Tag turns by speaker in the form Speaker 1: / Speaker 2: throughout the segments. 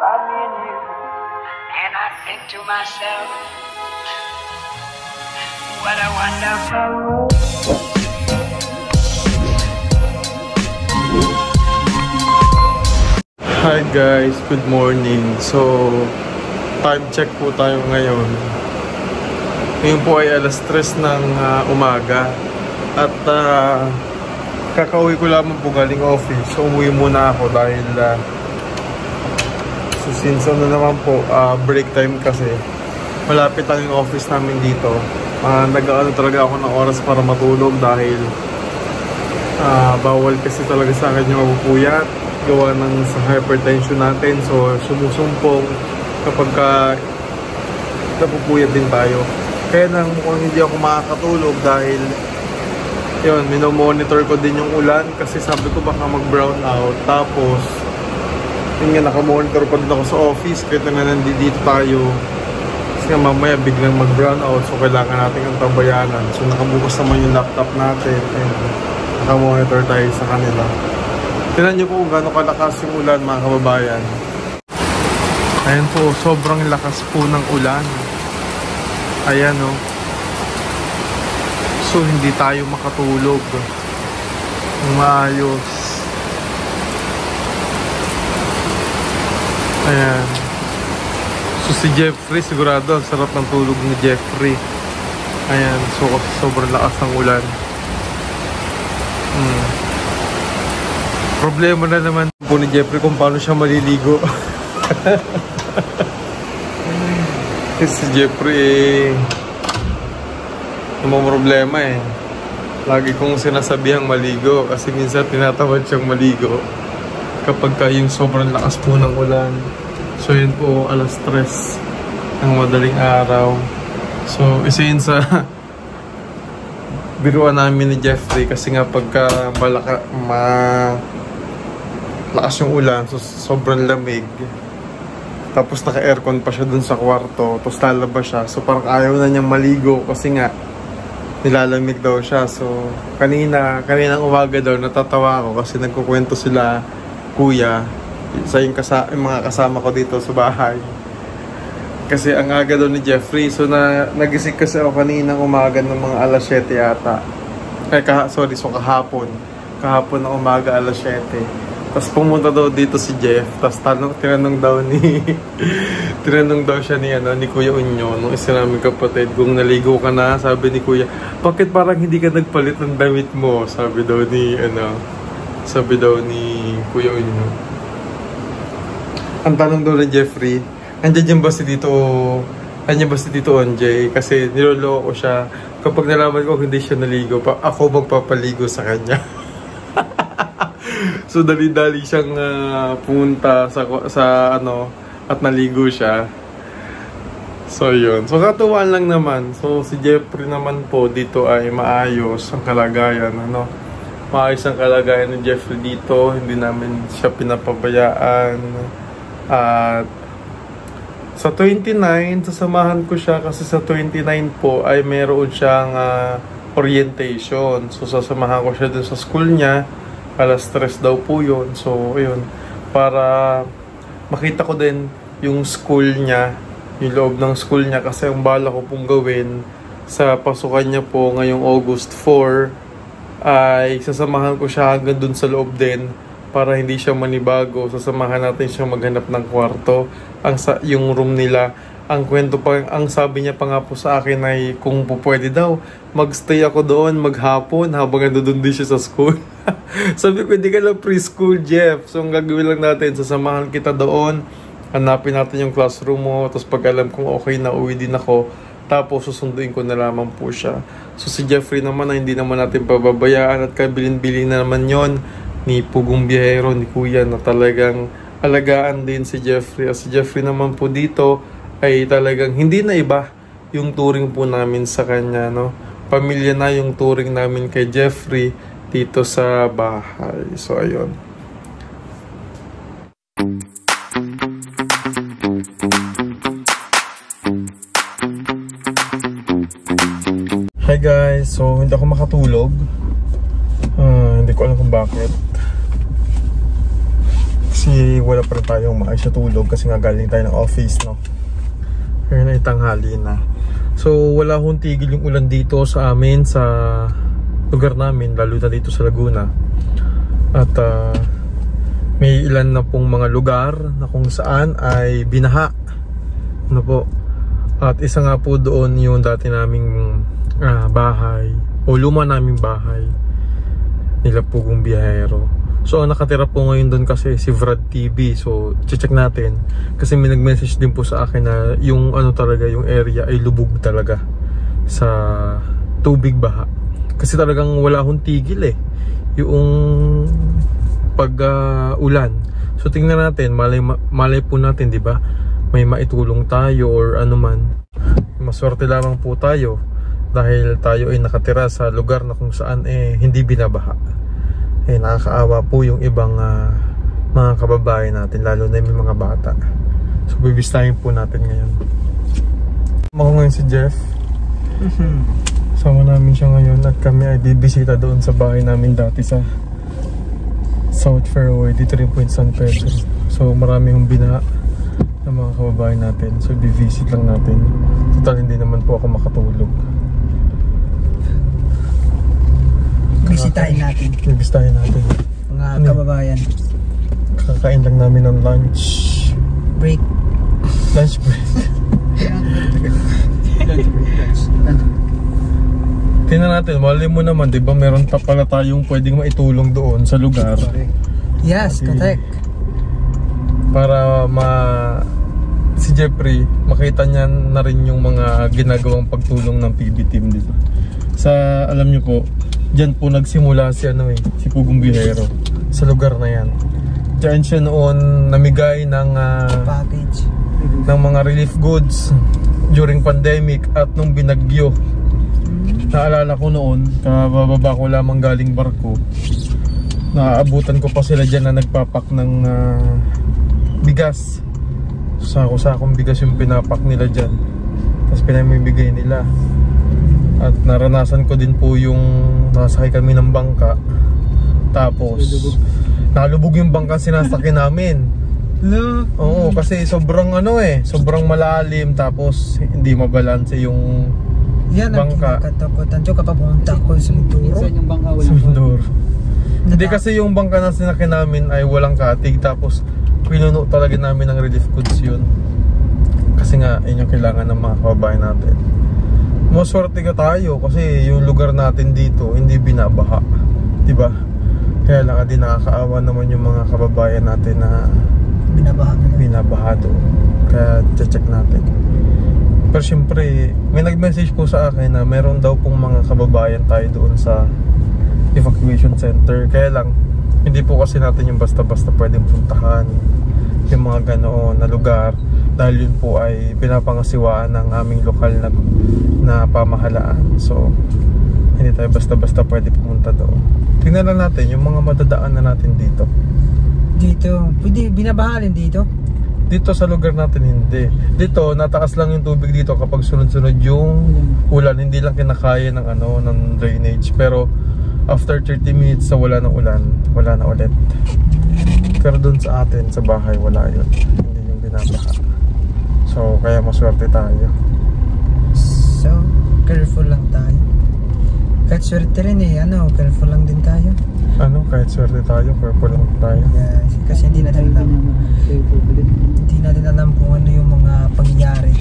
Speaker 1: about me and you, and I think to myself, what a wonderful world.
Speaker 2: Hi guys, good morning. So, time check po tayo ngayon. Ngayon po ay alas 3 ng umaga. At kakauwi ko lamang po galing office. So, umuwi muna ako dahil so since ano naman po, break time kasi. Malapit lang yung office namin dito. Nag-ano talaga ako ng oras para matulog dahil bawal kasi talaga sa akin yung mapupuyat. Gawa ng sa hypertension natin. So, sumusumpong kapag napupuyat din tayo. Kaya nang mukhang hindi ako makakatulog dahil yun, minomonitor ko din yung ulan kasi sabi ko baka mag-brown out. Tapos, yun nga, nakamonitor pa din ako sa office kahit na nandito tayo. Kasi nga mamaya biglang mag-brown out. So, kailangan natin ang tambayanan. So, nakabukas naman yung laptop natin and nakamonitor tayo sa kanila. Tignan nyo po kung gano'ng kalakas yung ulan, mga kababayan. Ayan po, sobrang lakas po ng ulan. Ayan o. So, hindi tayo makatulog. Maayos. Ayan. So, si Jeffrey, sigurado, ang sarap ng tulog ni Jeffrey. Ayan, so, sobrang lakas ng ulan. Problema na naman po ni Jeffrey kung paano siya maliligo. Si Jeffrey namang problema eh. Lagi kong sinasabihang maligo kasi minsan tinatamad siyang maligo kapag yung sobrang lakas po ng ulan. So yun po, alas 3 ng madaling araw. So isa yun sa biruan namin ni Jeffrey kasi nga pagka lakas yung ulan, so sobrang lamig. Tapos naka-aircon pa siya dun sa kwarto, tapos lalabas siya. So parang ayaw na niyang maligo kasi nga nilalamig daw siya. So kaninang umaga daw natatawa ako kasi nagkukwento sila kuya sa yung mga kasama ko dito sa bahay. Kasi ang aga daw ni Jeffrey. So nagising kasi ako kaninang umaga ng mga alas 7 yata. Kahapon. Kahapon ng umaga alas 7. Tapos pumunta daw dito si Jeff. Tapos tinanong daw siya ni Kuya Unyo, nung isa namin kapatid, kung naligo ka na. Sabi ni Kuya, bakit parang hindi ka nagpalit ng damit mo? Sabi daw ni Kuya Unyo. Ang tanong daw ni Jeffrey, andiyan ba si Tito Onjay? Kasi niloloko ko siya. Kapag nalaman ko hindi siya naligo, ako magpapaligo sa kanya. So dali-dali siyang pumunta sa at naligo siya. So yun. So katuwaan lang naman. So si Jeffrey naman po dito ay maayos ang kalagayan, Maayos ang kalagayan ni Jeffrey dito. Hindi namin siya pinapabayaan. At sa 29, sasamahan ko siya kasi sa 29 po ay meron siyang orientation. So sasamahan ko siya dun sa school niya. Alas 3 daw po yun. So, ayun. Para makita ko din yung school niya, yung loob ng school niya. Kasi ang bala ko pong gawin sa pasukan niya po ngayong August 4 ay sasamahan ko siya hanggang dun sa loob din para hindi siya manibago. Sasamahan natin siya maghanap ng kwarto. Yung room nila. Ang kwento pa, ang sabi niya pa nga po sa akin ay kung pwede daw, magstay ako doon maghapon habang nandun din siya sa school. Sabi ko, hindi ka lang preschool, Jeff. So, ang gagawin lang natin, sasamahan kita doon, hanapin natin yung classroom mo, tapos pag alam kong okay na, uwi din ako, tapos susunduin ko na lamang po siya. So, si Jeffrey naman na hindi naman natin pababayaan at kabilin-bilin na naman yon ni Pugong Biyahero, ni Kuya, na talagang alagaan din si Jeffrey. At si Jeffrey naman po dito ay talagang hindi na iba yung touring po namin sa kanya, Pamilya na yung touring namin kay Jeffrey dito sa bahay. So, ayun. Hi guys! So, hindi ako makatulog. Hindi ko alam kung bakit. Kasi Kasi wala pa rin tayong maayos na tulog kasi nga galing tayo ng office, no? Kaya na itanghali na. So wala hong tigil yung ulan dito sa amin, sa lugar namin, lalo na dito sa Laguna. At may ilan na pong mga lugar na kung saan ay binaha, ano po. At isa nga po doon yung dati naming bahay o luma naming bahay nila Pugong Biyahero. So ang nakatira po ngayon doon kasi si Vrad TV. So check natin kasi may nag-message din po sa akin na yung ano talaga, yung area ay lubog talaga sa tubig baha. Kasi talagang wala hong tigil eh yung pag ulan. So tingnan natin, malay po natin, di ba? May maitulong tayo or ano man. Maswerte lamang po tayo dahil tayo ay nakatira sa lugar na kung saan hindi binabaha. Nakakaawa po yung ibang mga kababayan natin, lalo na yung mga bata. So bibistahin po natin ngayon. Ako ngayon si Jeff. Sama namin siya ngayon at kami ay bibisita doon sa bahay namin dati sa South Fairway, dito rin po in San Pedro. So marami yung binaha ng mga kababayan natin. So i-visit lang natin. Total hindi naman po ako makatulog.
Speaker 3: Bisitahin natin.
Speaker 2: Bisitahin natin
Speaker 3: mga kababayan.
Speaker 2: Kakain lang namin ng lunch
Speaker 3: break.
Speaker 2: Lunch break. Tingnan natin, mali mo naman, di ba meron pa pala tayong pwedeng maitulong doon sa lugar.
Speaker 3: Yes, correct.
Speaker 2: Para si Jeffrey makita niya na rin yung mga ginagawang pagtulong ng PB team, di ba? Sa alam niyo po, diyan po nagsimula si Pugong Biyahero sa lugar na yan. Diyan siya noon namigay ng
Speaker 3: package
Speaker 2: ng mga relief goods during pandemic at nung binagyo. Naalala ko noon, kabababa ko lamang galing barko, naaabutan ko pa sila dyan na nagpapak ng bigas. Sako-sakong bigas yung pinapak nila dyan, tapos pinamimigay nila. At naranasan ko din po yung nasakay kami ng bangka, tapos nalubog yung bangka sinasakyan namin. Oo, kasi sobrang sobrang malalim, tapos hindi mabalanse yung bangka.
Speaker 3: Katakutan ko kapag pumunta ko sa Mindoro.
Speaker 4: Minsan yung bangka walang
Speaker 2: Hindi kasi yung bangka na sinakyan namin ay walang katig, tapos pinuno talaga namin ng relief goods yun. Kasi nga, yun yung kailangan ng mga kababayan natin. Maswerte ka tayo kasi yung lugar natin dito hindi binabaha, diba? Kaya lang din nakakaawa naman yung mga kababayan natin na binabaha doon. Kaya check natin. Pero syempre, may nag-message po sa akin na meron daw pong mga kababayan tayo doon sa evacuation center. Kaya lang, hindi po kasi natin yung basta-basta pwedeng puntahan yung mga ganoon na lugar, dahil yun po ay pinapangasiwaan ng aming lokal na pamahalaan. So hindi tayo basta-basta pwede pumunta doon. Tingnan lang natin yung mga madadaan na natin dito.
Speaker 3: Pwede binabahalin dito?
Speaker 2: Dito sa lugar natin hindi. Dito nataas lang yung tubig dito kapag sunod-sunod yung ulan, hindi lang kinakaya ng ng drainage. Pero after 30 minutes sa wala ng ulan, wala na ulit. Pero dun sa atin, sa bahay, wala yun. Hindi yung binabaha. So kaya maswerte tayo.
Speaker 3: So careful lang tayo. Kahit swerte rin careful lang din tayo.
Speaker 2: Kahit swerte tayo, careful lang tayo.
Speaker 3: Yes, kasi hindi natin alam kung ano yung mga pangyayari.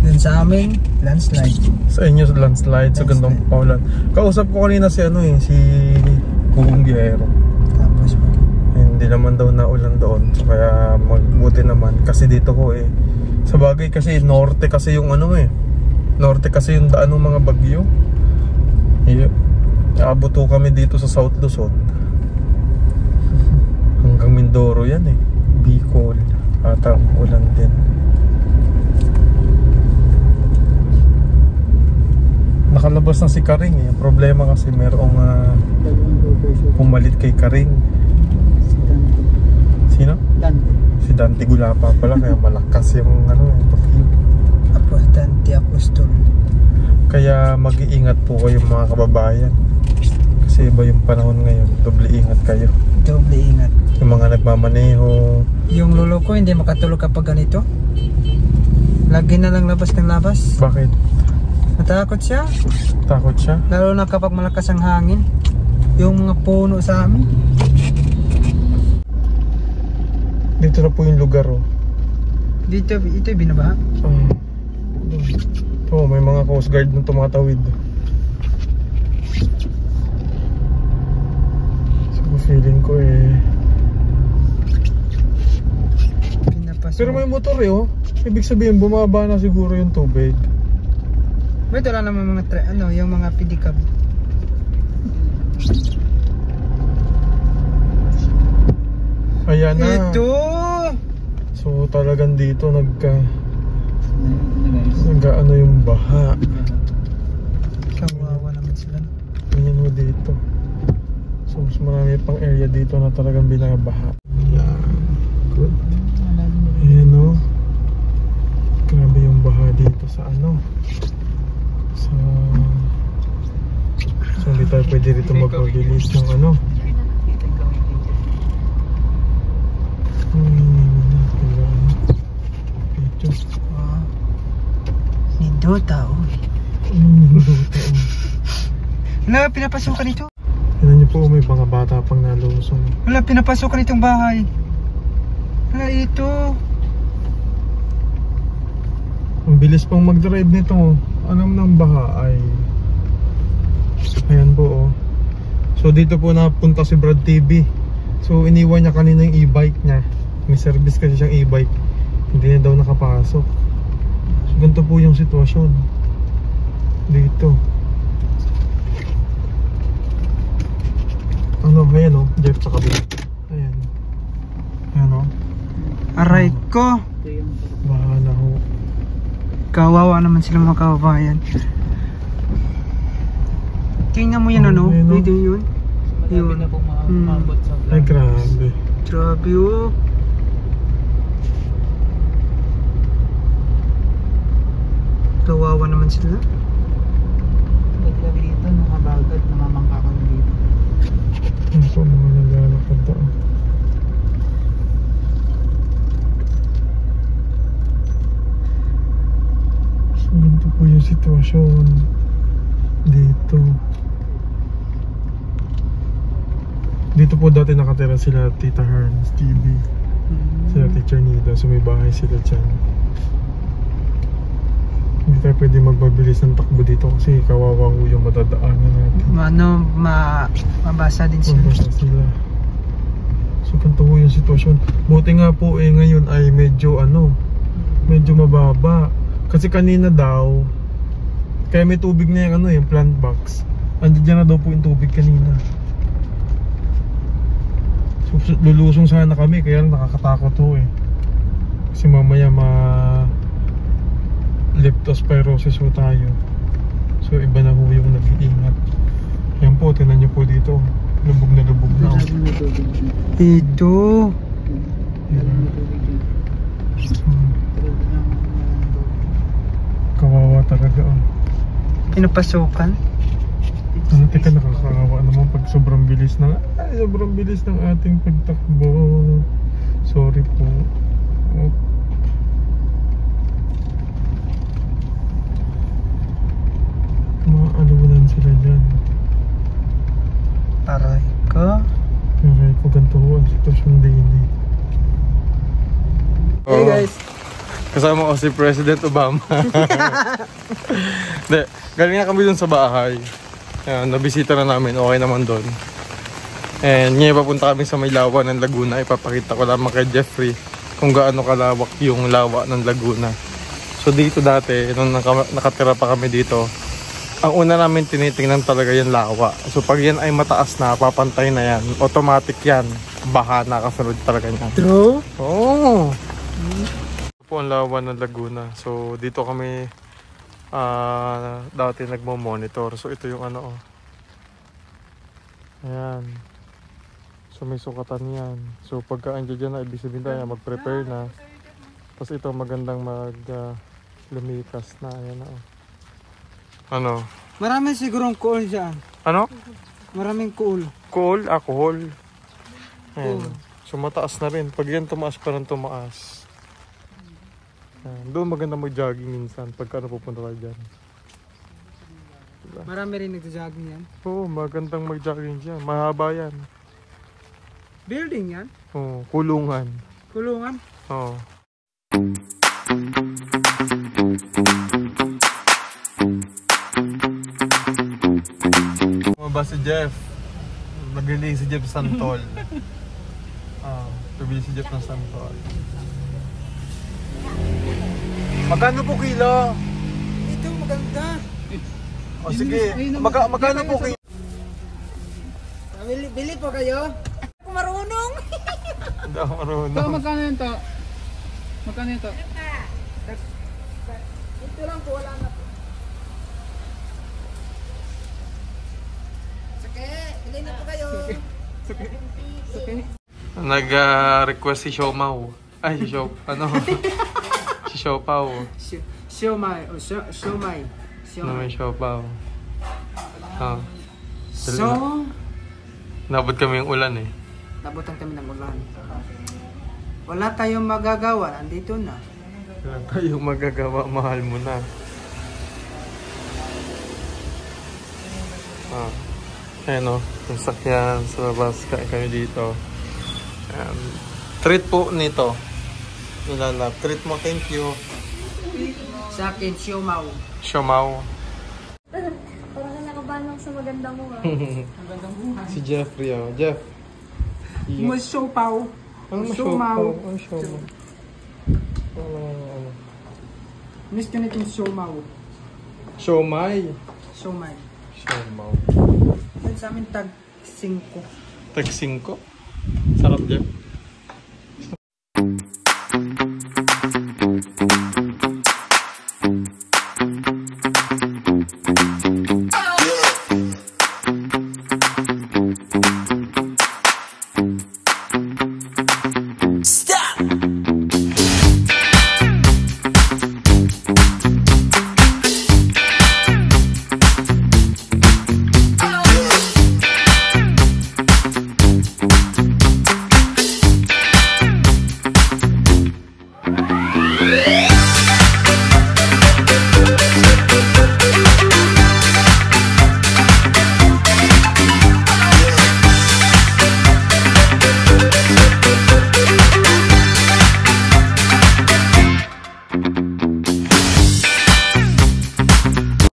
Speaker 3: Dun sa amin, landslide.
Speaker 2: Sa inyo, landslide, sa gandang paulan. Kausap ko kanina si si Pugong Biyahero.
Speaker 3: Tapos
Speaker 2: hindi naman daw na ulan doon. So kaya magbuti naman. Kasi dito ko sa bagay kasi norte kasi yung norte kasi yung daan ng mga bagyo. Abuto kami dito sa South Luzon. Hanggang Mindoro yan Bicol. Ata ulan din. Nakalabas na si Karing Ang problema kasi merong pumalit kay Karing. Sino?
Speaker 4: Dante.
Speaker 2: Si Dante Gulapa pala, kaya malakas yung bagyo.
Speaker 3: Dante Apostol.
Speaker 2: Kaya mag-iingat po kayo mga kababayan. Kasi Kasi iba yung panahon ngayon. Doble ingat kayo.
Speaker 3: Doble ingat.
Speaker 2: Yung mga nagmamaneho.
Speaker 3: Yung lolo ko hindi makatulog kapag ganito. Lagi na lang labas ng labas.
Speaker 2: Bakit?
Speaker 3: Natakot siya.
Speaker 2: Takot siya?
Speaker 3: Lalo na kapag malakas ang hangin. Yung mga puno sa amin.
Speaker 2: Dito na po yung lugar, oh.
Speaker 3: Ito yung binabaha.
Speaker 2: Oh, may mga coast guard na tumatawid. So, feeling ko
Speaker 3: Pinapasok.
Speaker 2: Pero may motor oh. Ibig sabihin, bumaba na siguro yung tubig.
Speaker 3: May wala naman mga yung mga pedicab.
Speaker 2: Ayan na.
Speaker 3: Ito!
Speaker 2: So talagang dito nagka-ano yung baha.
Speaker 3: Kawawa naman sila.
Speaker 2: Ayan mo dito. So mas marami pang area dito na talagang binabaha. Yan. Good. Ayan o. Grabe yung baha dito sa sa so hindi tayo pwede rito magpabilis ng
Speaker 3: Nindota Wala pinapasukan ito.
Speaker 2: Tignan niyo po, may mga bata pang nalusong.
Speaker 3: Wala pinapasukan itong bahay. Wala ito.
Speaker 2: Ang bilis pang mag-drive nito. Alam ng baha ay ayan po oh. So dito po napunta si Brad TV. So iniwan niya kanina yung e-bike niya. May service kasi siyang e-bike. Hindi na daw nakapasok. So ganito po yung sitwasyon dito. Ayan oh, Jeff sa kabila. Ayan. Ayan oh.
Speaker 3: Aray ko.
Speaker 2: Baha na ho.
Speaker 3: Kawawa naman sila mga kababayan. Tingnan mo yan pwede yun.
Speaker 4: Madami na pong maabot sa vlog.
Speaker 2: Ay grabe.
Speaker 3: Grabe oh. Kawawa naman sila.
Speaker 4: Naglabi dito, nakabagat, namamangka ko na dito.
Speaker 2: Ano po mga naglalakad doon? So ganito po yung sitwasyon dito. Dito po dati nakatira sila Tita Herns TV. Sila Teacher Nida. So may bahay sila dyan. Hindi tayo pwede magbabilis ng takbo dito kasi kawawa ho yung matadaanan natin.
Speaker 3: Mabasa din sila.
Speaker 2: Mabasa sila. So ganito ho yung sitwasyon. Buti nga po ngayon ay medyo medyo mababa. Kasi kanina daw kaya may tubig na yung plant box. Andiyan na daw po yung tubig kanina. So lulusong sana kami kaya nakakatakot ho kasi mamaya leptospirosis ho tayo. So iba na ho yung nag-iingat. Yan po, tingnan nyo po dito. Lubog na lubog na.
Speaker 3: Ito.
Speaker 2: Kawawa talaga
Speaker 3: Pinapasukan.
Speaker 2: Teka, nakakawa naman pag sobrang bilis ng ating pagtakbo. Sorry po. Maalunan sila dyan.
Speaker 3: Aray ko.
Speaker 2: Aray ko, ganito ho ang sitwasyon daily.
Speaker 3: Hey guys.
Speaker 2: Kasama ko si President Obama. Hindi, galing na kami dun sa bahay. Ayan, nabisita na namin, okay naman dun. And ngayon papunta kami sa may lawa ng Laguna. Ipapakita ko lamang kay Jeffrey kung gaano kalawak yung lawa ng Laguna. So dito dati, nung nakatira pa kami dito, ang una namin tinitingnan talaga yung lawa. So pag yan ay mataas na, papantay na yan, automatic yan, baha na kasunod talaga yan.
Speaker 3: True?
Speaker 2: Oo. Ito po ang lawa ng Laguna. So dito kami dati nagmo-monitor. So ito yung ayan. So may sukatan yan. So pagka andyan dyan na, ibig sabihin tayo mag-prepare na. Tapos ito magandang lumikas na. Ayan na. Ano?
Speaker 3: Marami sigurong cool dyan.
Speaker 2: Ano?
Speaker 3: Maraming cool.
Speaker 2: Coal, alcohol. Ayan.
Speaker 3: Cool.
Speaker 2: So mataas na rin. Pag yan tumaas, parang tumaas. Ayan. Doon maganda mag-jogging minsan pagka napupunta ka dyan.
Speaker 3: Marami rin nagja-jogging yan.
Speaker 2: Oo, magandang mag-jogging dyan. Mahaba yan.
Speaker 3: Building yan?
Speaker 2: Oo, kulungan.
Speaker 3: Kulungan?
Speaker 2: Oo. Bumaba si Jeff. Nagili si Jeff Santol. Nabili si Jeff ng Santol. Magkano po kilo?
Speaker 3: Ito maganda.
Speaker 2: O sige, magkano po kilo?
Speaker 3: Bili po kayo. Ako marunong.
Speaker 2: Hindi ako marunong.
Speaker 4: Ito, magkano yun to? Magkano yun to?
Speaker 3: Ito lang po, wala na po. Sige, bili na po kayo.
Speaker 4: Okay.
Speaker 2: Nag-request si Xiaomao. Ay, si Xiao, ano? Si Xiaopao.
Speaker 3: Siomai. O, siomai.
Speaker 2: Ano may Xiaopao? Ah.
Speaker 3: So,
Speaker 2: Nabot kami yung ulan eh.
Speaker 3: nabutan kami ng ulan. Wala tayong magagawa. Andito na.
Speaker 2: Wala tayong magagawa, mahal mo na. Ayan o, yung sakyan sa labas, kain kami dito. Treat po nito. Nilalap. Treat mo, thank you.
Speaker 3: Sa akin, siomao.
Speaker 2: Xiaomao.
Speaker 5: Parang ka nakabanong sa maganda mo ah.
Speaker 3: Magandang buhay.
Speaker 2: Si Jeffrey o. Jeff.
Speaker 3: Mo siopao.
Speaker 2: Ang
Speaker 3: Xiaomao.
Speaker 2: Ang Xiaomao.
Speaker 3: Miss ka nitong siomao.
Speaker 2: Siomai.
Speaker 3: Siomai.
Speaker 2: Xiaomao.
Speaker 3: Yan sa amin tag 5.
Speaker 2: Tag 5. Sarap, Jeff.